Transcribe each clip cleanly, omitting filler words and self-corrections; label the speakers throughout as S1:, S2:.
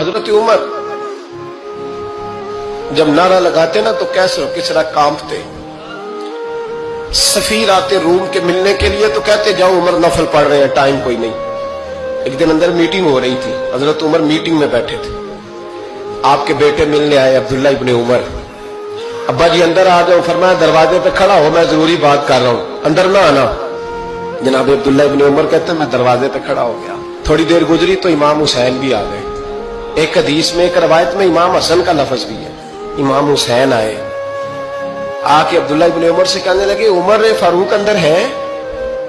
S1: हजरत उमर जब नारा लगाते ना तो कैसर किसरा कांपते। सफीर आते रूम के मिलने के लिए तो कहते जाओ उमर नफल पढ़ रहे हैं, टाइम कोई नहीं। एक दिन अंदर मीटिंग हो रही थी, हजरत उमर मीटिंग में बैठे थे। आपके बेटे मिलने आए अब्दुल्ला इब्ने उमर। अब्बा जी अंदर आ जाओ, फरमाया दरवाजे पे खड़ा हो, मैं जरूरी बात कर रहा हूं, अंदर ना आना। जनाब अब्दुल्ला इब्ने उमर कहते मैं दरवाजे पे खड़ा हो गया। थोड़ी देर गुजरी तो इमाम हुसैन भी आ गए। एक हदीस में, एक रवायत में इमाम हसन का लफ्ज भी है। इमाम हुसैन आए, आके अब्दुल्ला इब्ने उमर से कहने लगे उमर फारूक अंदर है?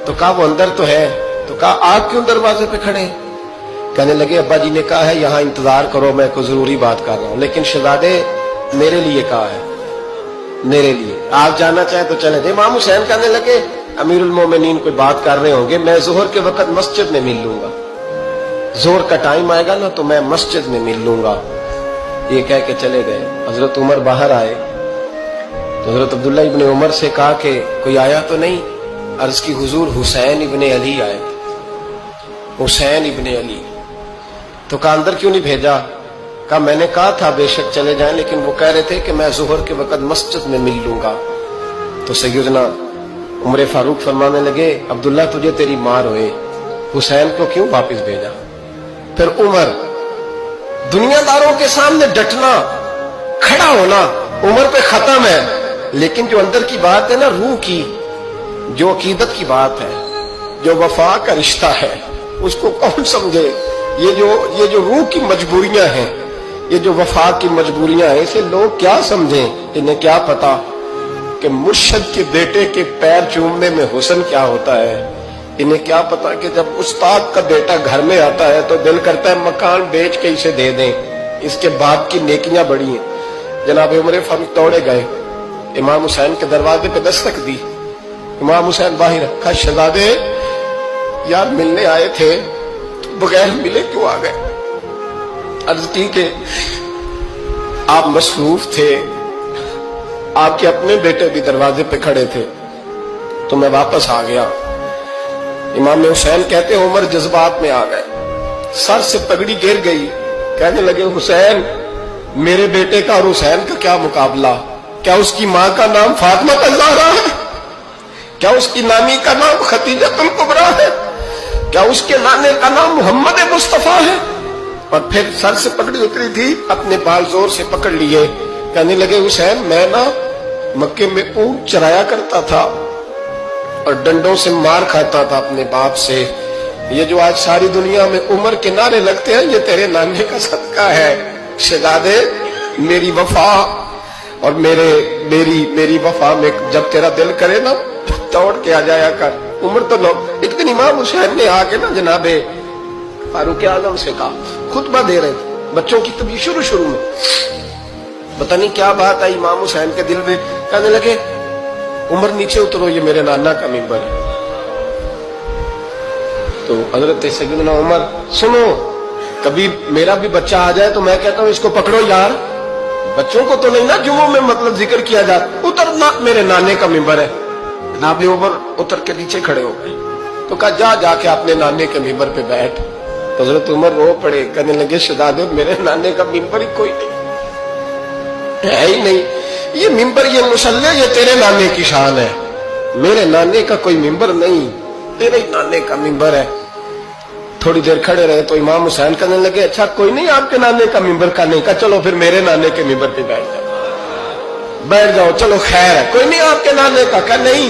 S1: तो कहा वो अंदर तो है। तो कहा आप क्यों दरवाजे पे खड़े? कहने लगे अब्बा जी ने कहा है यहाँ इंतजार करो, मैं कोई जरूरी बात कर रहा हूँ, लेकिन शहजादे मेरे लिए कहा है, मेरे लिए आप जाना चाहे तो चले जाए। इमाम हुसैन कहने लगे अमीरुल मोमिनीन कोई बात कर रहे होंगे, मैं जोहर के वक्त मस्जिद में मिल लूंगा, जोहर का टाइम आएगा ना तो मैं मस्जिद में मिल लूंगा। ये कह के चले गए। हजरत उमर बाहर आए तो हजरत अब्दुल्ला इब्ने उमर से कहा कि कोई आया तो नहीं? अर्ज की हुजूर हुसैन इब्ने अली आए। हुसैन इब्ने अली। तो कहा अंदर क्यों नहीं भेजा? कहा मैंने कहा था बेशक चले जाएं, लेकिन वो कह रहे थे कि मैं जोहर के वक्त मस्जिद में मिल लूंगा। तो सैयदना उमर फारूक फरमाने लगे अब्दुल्ला तुझे तेरी मार होए, हुसैन को क्यों वापस भेजा? फिर उमर दुनियादारों के सामने डटना, खड़ा होना उमर पे खत्म है, लेकिन जो अंदर की बात है ना, रूह की, जो अकीदत की बात है, जो वफा का रिश्ता है, उसको कौन समझे? ये जो रूह की मजबूरियां हैं, ये जो वफा की मजबूरियां हैं, इसे लोग क्या समझें? इन्हें क्या पता कि मुर्शद के बेटे के पैर चूमने में हुस्न क्या होता है? इन्हें क्या पता कि जब उस्ताद का बेटा घर में आता है तो दिल करता है मकान बेच के इसे दे दें, इसके बाप की नेकियां बड़ी हैं। जनाब उमर फारूक दौड़े गए, इमाम हुसैन के दरवाजे पे दस्तक दी। इमाम हुसैन बाहर रखा, शहजादे यार मिलने आए थे, बगैर मिले क्यों आ गए? अर्ज की कि आप मसरूफ थे, आपके अपने बेटे भी दरवाजे पे खड़े थे, तो मैं वापस आ गया। इमाम हुसैन कहते उमर जज्बात में आ गए, सर से पगड़ी गिर गई। कहने लगे हुसैन मेरे बेटे का और हुसैन का क्या मुकाबला? क्या उसकी माँ का नाम फातिमा ज़हरा है? क्या उसकी नानी का नाम खतीजतुल कुबरा है? क्या उसके नाने का नाम मोहम्मद मुस्तफा है? और फिर सर से पगड़ी उतरी थी, अपने बाल जोर से पकड़ लिए। कहने लगे हुसैन मैं ना मक्के में ऊंट चराया करता था और डंडों से मार खाता था अपने बाप से। ये जो आज सारी दुनिया में उम्र के नारे लगते हैं, ये तेरे नाने का सदका है। शहजादे मेरी वफा और मेरी वफा में जब तेरा दिल करे ना दौड़ के आ जाया कर। उम्र तो लो। एक दिन इमाम हुसैन ने आके ना जनाबे फारूक आजम से कहा, खुतबा दे रहे थे बच्चों की तभी शुरू में, पता नहीं क्या बात आई इमाम हुसैन के दिल में। कहने लगे उमर नीचे उतरो, ये मेरे नाना का मिंबर है। तो हजरत सैयदना उमर सुनो, कभी मेरा भी बच्चा आ जाए तो मैं कहता हूं इसको पकड़ो यार, बच्चों को तो नहीं ना जुम्मों में मतलब जिक्र किया जाता, उतरना मेरे नाने का मिंबर है। जनाब उमर उतर के नीचे खड़े हो गए। तो कहा जाके अपने नाने के मिंबर पे बैठ। तो हजरत उमर रो पड़े, कहने लगे शहजादे मेरे नाने का मिंबर ही कोई नहीं है ही नहीं, ये मिंबर ये मुसल्ले ये तेरे नाने की शान है, मेरे नाने का कोई मिंबर नहीं, तेरे ही नाने का मिंबर है। थोड़ी देर खड़े रहे तो इमाम हुसैन कहने लगे अच्छा कोई नहीं आपके नाने का मिंबर का नहीं? का चलो फिर मेरे नाने के मिंबर पे बैठ जाओ, चलो खैर है, कोई नहीं आपके नाने का? का नहीं।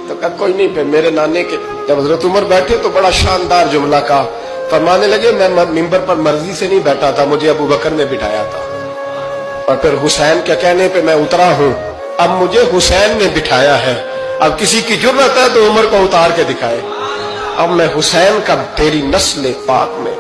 S1: तो कहा कोई नहीं फिर मेरे नाने के। जब हजरत उमर बैठे तो बड़ा शानदार जुमला का फरमाने लगे मैं मिंबर पर मर्जी से नहीं बैठा था, मुझे अबू बकर ने बिठाया था, और फिर हुसैन के कहने पे मैं उतरा हूं, अब मुझे हुसैन ने बिठाया है। अब किसी की जुर्रत है तो उमर को उतार के दिखाए, अब मैं हुसैन का तेरी नस्ल पाक में